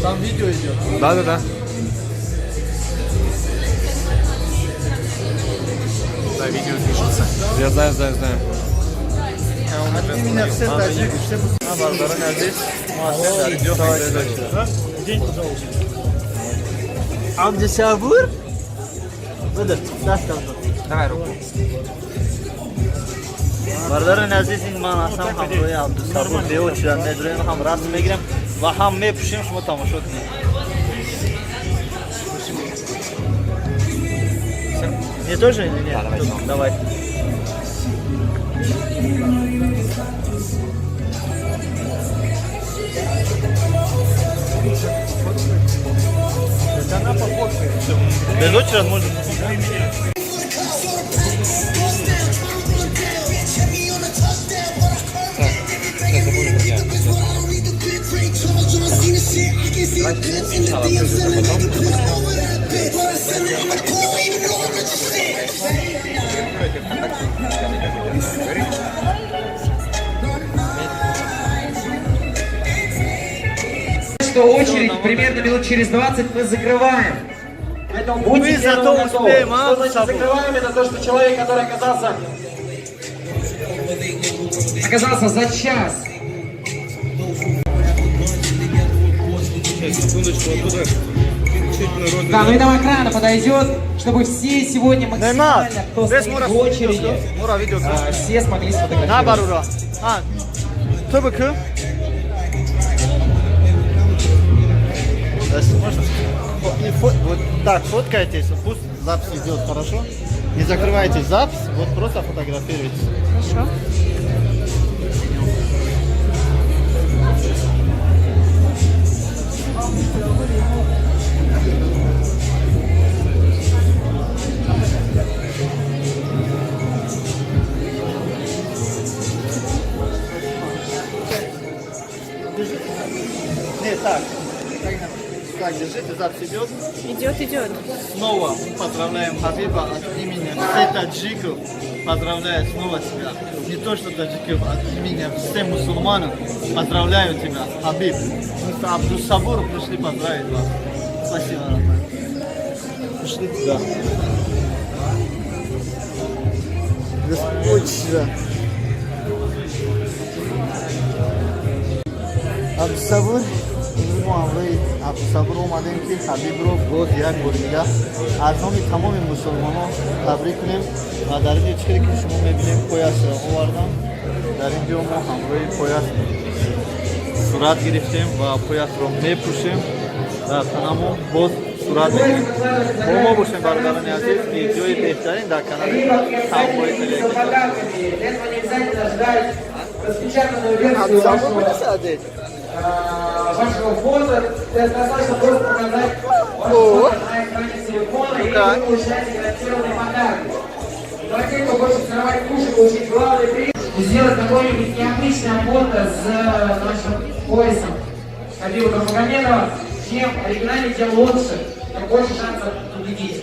Там видео идет. Да. Да, видео пишется. Я знаю. От имени всех таджик, все Барбаран Азиз, день, пожалуйста. Абдусабур? Выдать, даст колду. Давай руку. Барбаран Азиз, ман асам хамрои Абдусабур беочирад медроим, хам расм мегирем ва хам мепушим, шумо тамошо кунед. Мне тоже или нет? Да, давай. Давай. Без очереди можно. Что очередь примерно минут через 20 мы закрываем. Поэтому будьте Мы зато успеем, а? Что значит закрываем? Это то, что человек, который оказался за час. Да, ну и нам охрана подойдет, чтобы все сегодня максимально, кто стоит в очереди, все смогли сфотографировать. Вот так, фоткайтесь, пусть запись идет, хорошо? Не закрывайте запись, вот просто фотографируйтесь. Хорошо. Нет, так. Так, держите, запись идет. Идет. Снова поздравляем Хабиба от имени всех таджиков. Поздравляю снова тебя. Не то, что таджиков, от имени всех мусульманов. Поздравляю тебя, Хабиб. Мы с Абдусабуром пришли поздравить вас. Спасибо, Роман. Пришли туда. Господь тебя. Абдусабур. Абдусабур омадем ки Хабибро боз як бор дига аз номи тамоми мусулмонон табрик кунем ва дар ин чизе ки шумо мебинем поясро овардам. Дар ин ҷо мо ҳамроҳи пояс сурат гирифтем ва поясро мепӯшем дар танамо боз сурат мегирем. Бо мо бошем бародарони азиз ки ҷои беҳтарин дар канали ҳамроҳи Абдусабур будесадед Вашего фото, достаточно просто показать ваш на экране телефона, и вы получаете гарантированный подарок. Для тех, кто хочет сорвать кушать, получить главный приз, сделать какое-нибудь необычное фото с нашим поясом Хабиба Нурмагомедова, чем оригинальнее, тем лучше, тем больше шансов победить.